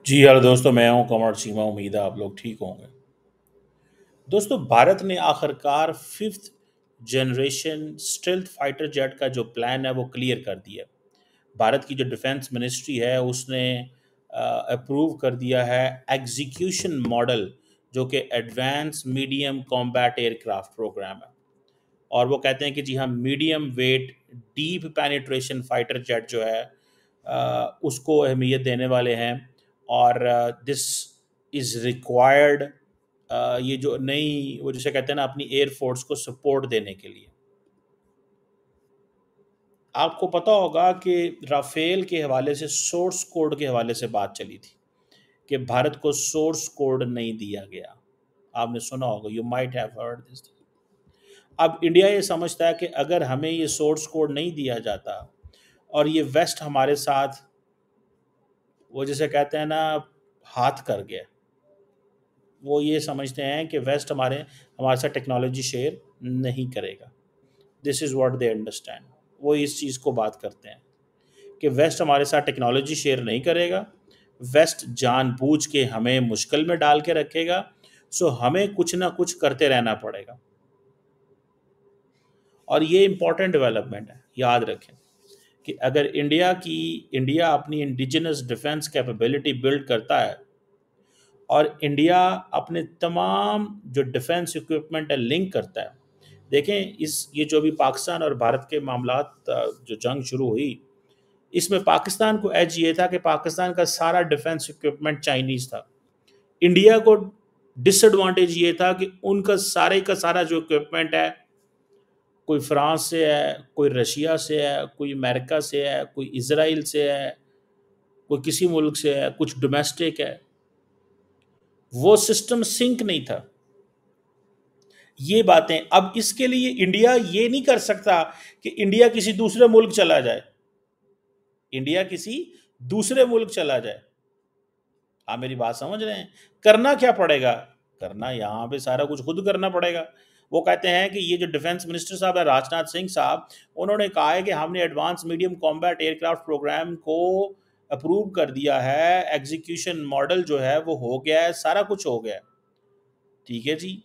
जी hello दोस्तों, मैं हूं कमर चीमा। उम्मीद है आप लोग ठीक होंगे। दोस्तों, भारत ने आखिरकार fifth generation stealth fighter jet का जो प्लान है वो क्लियर कर दिया। भारत की जो डिफेंस मिनिस्ट्री है उसने अप्रूव कर दिया है एग्जीक्यूशन मॉडल, जो कि advance medium combat aircraft programme है। और वो कहते हैं कि जी हाँ, medium weight deep penetration fighter jet जो है उसको अहमियत देने वाले हैं। और दिस इज़ रिक्वायर्ड, ये जो नई वो जिसे कहते हैं ना, अपनी एयरफोर्स को सपोर्ट देने के लिए। आपको पता होगा कि राफेल के हवाले से, सोर्स कोड के हवाले से बात चली थी कि भारत को सोर्स कोड नहीं दिया गया। आपने सुना होगा, you might have heard this. अब इंडिया ये समझता है कि अगर हमें ये सोर्स कोड नहीं दिया जाता और ये वेस्ट हमारे साथ, वो जिसे कहते हैं ना, हाथ कर गया। वो ये समझते हैं कि वेस्ट हमारे हमारे साथ टेक्नोलॉजी शेयर नहीं करेगा। This is what they understand. वो इस चीज़ को बात करते हैं कि वेस्ट हमारे साथ टेक्नोलॉजी शेयर नहीं करेगा। वेस्ट जानबूझ के हमें मुश्किल में डाल के रखेगा। सो हमें कुछ ना कुछ करते रहना पड़ेगा। और ये इम्पॉर्टेंट डेवलपमेंट है, याद रखें कि अगर इंडिया अपनी इंडिजिनस डिफेंस कैपेबिलिटी बिल्ड करता है और इंडिया अपने तमाम जो डिफेंस इक्विपमेंट है लिंक करता है। देखें, इस ये जो भी पाकिस्तान और भारत के मामलात, जो जंग शुरू हुई, इसमें पाकिस्तान को एज ये था कि पाकिस्तान का सारा डिफेंस इक्विपमेंट चाइनीज़ था। इंडिया को डिसएडवांटेज ये था कि उनका सारे का सारा जो इक्विपमेंट है, कोई फ्रांस से है, कोई रशिया से है, कोई अमेरिका से है, कोई इसराइल से है, कोई किसी मुल्क से है, कुछ डोमेस्टिक है। वो सिस्टम सिंक नहीं था। ये बातें, अब इसके लिए इंडिया ये नहीं कर सकता कि इंडिया किसी दूसरे मुल्क चला जाए। इंडिया किसी दूसरे मुल्क चला जाए। आप मेरी बात समझ रहे हैं? करना क्या पड़ेगा? करना यहाँ पे सारा कुछ खुद करना पड़ेगा। वो कहते हैं कि ये जो डिफेंस मिनिस्टर साहब है, राजनाथ सिंह साहब, उन्होंने कहा है कि हमने advance medium combat aircraft programme को अप्रूव कर दिया है। एग्जीक्यूशन मॉडल जो है वो हो गया है, सारा कुछ हो गया है। ठीक है जी।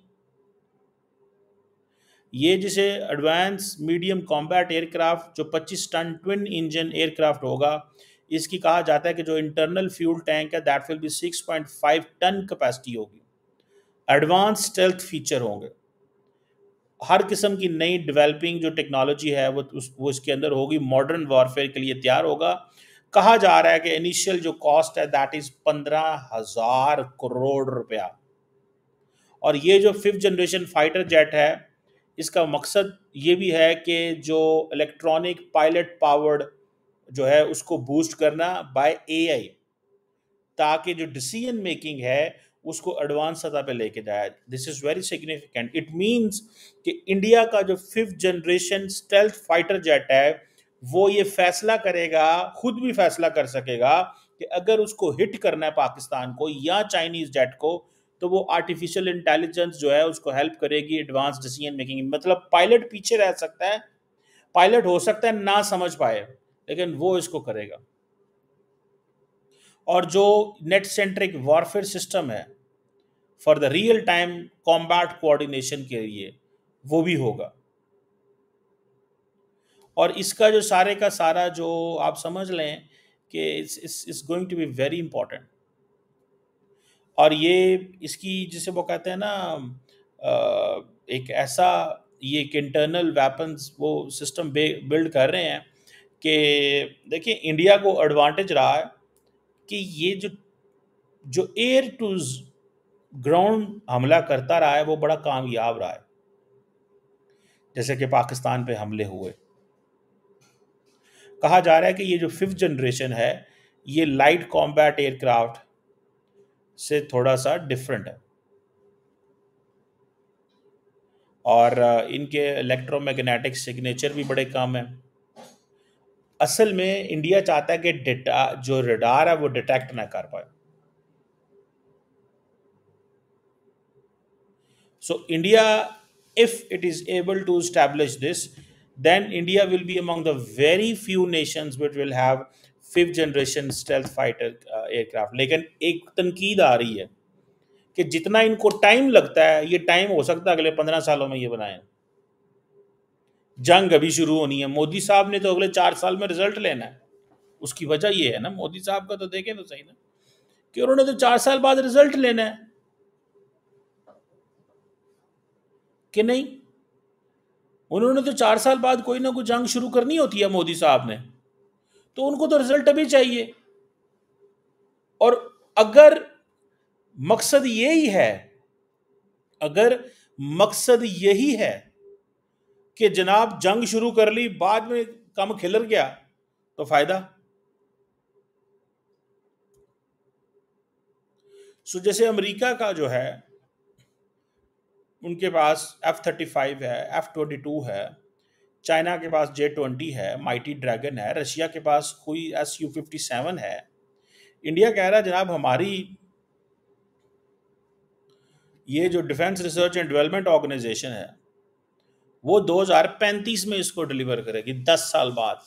ये जिसे एडवांस मीडियम कॉम्बैट एयरक्राफ्ट, जो 25 टन ट्विन इंजन एयरक्राफ्ट होगा, इसकी कहा जाता है कि जो इंटरनल फ्यूल टैंक है that will be 6.5 ton capacity होगी। एडवांस स्टेल्थ फीचर होंगे। हर किस्म की नई डेवलपिंग जो टेक्नोलॉजी है वो इसके अंदर होगी। मॉडर्न वॉरफेयर के लिए तैयार होगा। कहा जा रहा है कि इनिशियल जो कॉस्ट है दैट इज 15,000 करोड़ रुपया। और ये जो फिफ्थ जनरेशन फाइटर जेट है, इसका मकसद ये भी है कि जो इलेक्ट्रॉनिक पायलट पावर्ड जो है उसको बूस्ट करना बाय एआई, ताकि जो डिसीजन मेकिंग है उसको एडवांस सतह पे लेके जाए। This is very significant. It means कि इंडिया का जो fifth generation stealth fighter jet है वो ये फैसला करेगा, खुद भी फैसला कर सकेगा कि अगर उसको हिट करना है पाकिस्तान को या चाइनीज जेट को, तो वो आर्टिफिशियल इंटेलिजेंस जो है उसको हेल्प करेगी एडवांस डिसीजन मेकिंग। मतलब पायलट पीछे रह सकता है, पायलट हो सकता है ना समझ पाए, लेकिन वो इसको करेगा। और जो नेट सेंट्रिक वॉरफेयर सिस्टम है for the real time combat coordination के लिए, वो भी होगा। और इसका जो सारे का सारा जो आप समझ लें कि it's going to be very important. और ये इसकी जिसे वो कहते हैं ना, एक ऐसा, ये एक इंटरनल वेपन्स वो सिस्टम बिल्ड कर रहे हैं कि देखिए, इंडिया को एडवांटेज रहा है कि ये जो जो एयर टू ग्राउंड हमला करता रहा है वो बड़ा कामयाब रहा है। जैसे कि पाकिस्तान पे हमले हुए, कहा जा रहा है कि ये जो फिफ्थ जनरेशन है ये लाइट कॉम्बैट एयरक्राफ्ट से थोड़ा सा डिफरेंट है। और इनके इलेक्ट्रोमैग्नेटिक सिग्नेचर भी बड़े कम है। असल में इंडिया चाहता है कि डेटा जो रडार है वो डिटेक्ट ना कर पाए। So India, if it is able to establish this, then India will be among the very few nations which will have 5th generation stealth fighter aircraft. लेकिन एक तनकीद आ रही है कि जितना इनको टाइम लगता है, ये टाइम हो सकता है अगले 15 सालों में ये बनाएं। जंग अभी शुरू होनी है, मोदी साहब ने तो अगले 4 साल में रिजल्ट लेना है। उसकी वजह ये है ना, मोदी साहब का तो देखें तो सही ना, कि उन्होंने तो 4 साल बाद रिजल्ट लेना है कि नहीं। उन्होंने तो 4 साल बाद कोई ना कोई जंग शुरू करनी होती है मोदी साहब ने, तो उनको तो रिजल्ट अभी चाहिए। और अगर मकसद यही है, अगर मकसद यही है कि जनाब जंग शुरू कर ली, बाद में कम खिलर गया, तो फायदा। सो जैसे अमेरिका का जो है, उनके पास F-35 है, F-22 है, चाइना के पास J-20 है, माइटी ड्रैगन है, रशिया के पास कोई Su-57 है। इंडिया कह रहा है जनाब हमारी ये जो defence research and development organisation है वो 2035 में इसको डिलीवर करेगी, 10 साल बाद।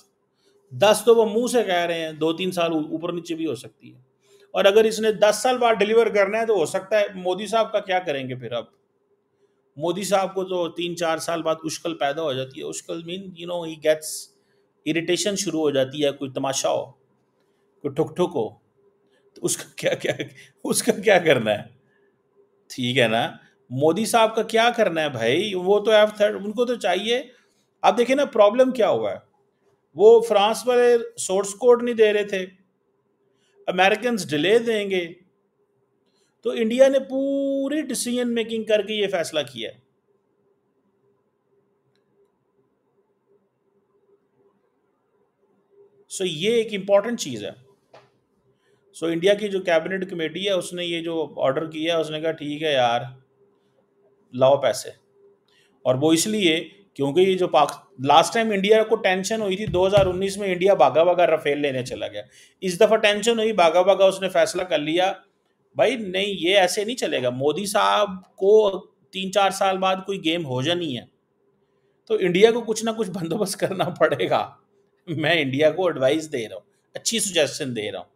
10 तो वो मुंह से कह रहे हैं, 2-3 साल ऊपर नीचे भी हो सकती है। और अगर इसने 10 साल बाद डिलीवर करना है तो हो सकता है मोदी साहब का क्या करेंगे फिर। अब मोदी साहब को तो 3-4 साल बाद उश्कल पैदा हो जाती है। उश्कल मीन ही गेट्स इरिटेशन शुरू हो जाती है, कोई तमाशा हो, कोई ठुक ठुक हो, तो उसका क्या करना है। ठीक है ना, मोदी साहब का क्या करना है भाई, वो तो उनको तो चाहिए। आप देखिए ना प्रॉब्लम क्या हुआ है, वो फ्रांस वाले सोर्स कोड नहीं दे रहे थे, अमेरिकन डिले देंगे, तो इंडिया ने पूरी डिसीजन मेकिंग करके ये फैसला किया है। सो ये एक इंपॉर्टेंट चीज है। सो इंडिया की जो कैबिनेट कमेटी है उसने ये जो ऑर्डर किया, उसने कहा ठीक है यार, लाओ पैसे। और वो इसलिए क्योंकि ये जो लास्ट टाइम इंडिया को टेंशन हुई थी 2019 में, इंडिया भागा भागा राफेल लेने चला गया। इस दफा टेंशन हुई, भागा भागा उसने फैसला कर लिया भाई नहीं ये ऐसे नहीं चलेगा। मोदी साहब को 3-4 साल बाद कोई गेम हो जानी है, तो इंडिया को कुछ ना कुछ बंदोबस्त करना पड़ेगा। मैं इंडिया को एडवाइस दे रहा हूँ, अच्छी सुजेशन दे रहा हूँ,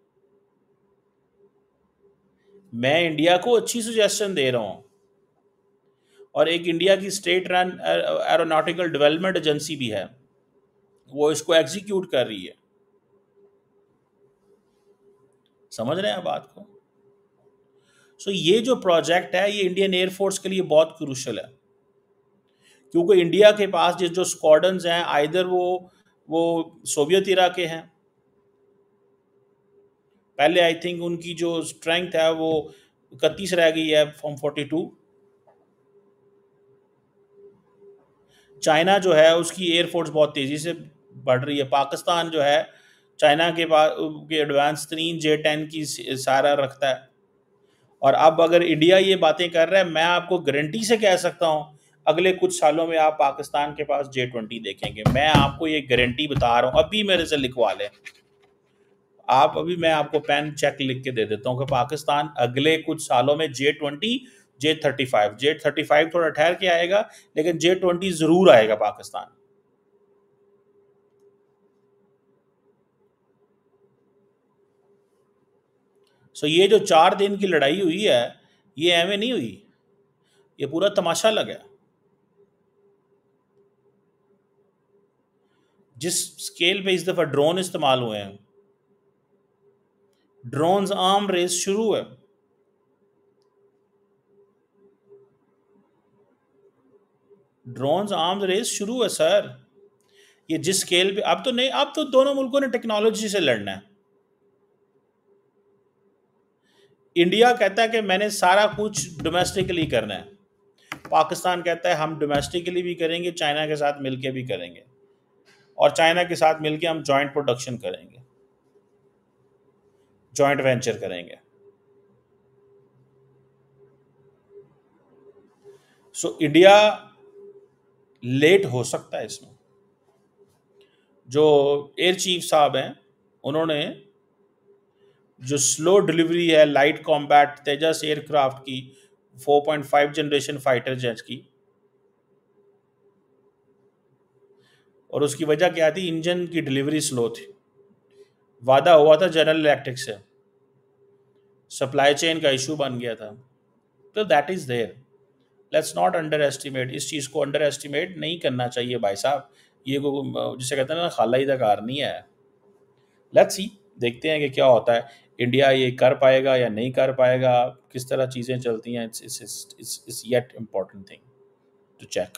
मैं इंडिया को अच्छी सुजेशन दे रहा हूँ। और एक इंडिया की state run aeronautical development agency भी है, वो इसको एग्जीक्यूट कर रही है। समझ रहे हैं बात को। सो ये जो प्रोजेक्ट है ये इंडियन एयरफोर्स के लिए बहुत क्रूशल है, क्योंकि इंडिया के पास जो स्क्वाड्रन्स हैं आइदर वो सोवियत इरा के हैं। पहले आई थिंक उनकी जो स्ट्रेंथ है वो 31 रह गई है फ्रॉम 42। चाइना जो है उसकी एयरफोर्स बहुत तेज़ी से बढ़ रही है। पाकिस्तान जो है चाइना के पास के एडवांस तरीन J-10 की सारा रखता है। और अब अगर इंडिया ये बातें कर रहा है, मैं आपको गारंटी से कह सकता हूँ अगले कुछ सालों में आप पाकिस्तान के पास J-20 देखेंगे। मैं आपको ये गारंटी बता रहा हूँ, अभी मेरे से लिखवा लें आप, अभी मैं आपको पेन चेक लिख के दे देता हूँ कि पाकिस्तान अगले कुछ सालों में J-20, J-35 थोड़ा ठहर के आएगा, लेकिन J-20 जरूर आएगा पाकिस्तान। सो ये जो 4 दिन की लड़ाई हुई है ये एवं नहीं हुई, ये पूरा तमाशा लगा। जिस स्केल पे इस दफा ड्रोन इस्तेमाल हुए हैं, ड्रोन्स आर्म रेस शुरू है। ड्रोन्स आर्म्स रेस शुरू है सर। ये जिस स्केल पे, अब तो नहीं, अब तो दोनों मुल्कों ने टेक्नोलॉजी से लड़ना है। इंडिया कहता है कि मैंने सारा कुछ डोमेस्टिकली करना है, पाकिस्तान कहता है हम डोमेस्टिकली भी करेंगे, चाइना के साथ मिलके भी करेंगे, और चाइना के साथ मिलके हम जॉइंट प्रोडक्शन करेंगे, जॉइंट वेंचर करेंगे। सो इंडिया लेट हो सकता है इसमें। जो एयर चीफ साहब हैं उन्होंने जो स्लो डिलीवरी है लाइट कॉम्बैट तेजस एयरक्राफ्ट की 4.5 जनरेशन फाइटर जेट की, और उसकी वजह क्या थी, इंजन की डिलीवरी स्लो थी। वादा हुआ था जनरल इलेक्ट्रिक से, सप्लाई चेन का इशू बन गया था। तो that is there, let's not underestimate, इस चीज़ को अंडर एस्टिमेट नहीं करना चाहिए भाई साहब। ये को जिसे कहते हैं ना, खाला ही का कार नहीं है। लेट्स सी, देखते हैं कि क्या होता है, इंडिया ये कर पाएगा या नहीं कर पाएगा, किस तरह चीज़ें चलती हैं। It's yet important thing to check.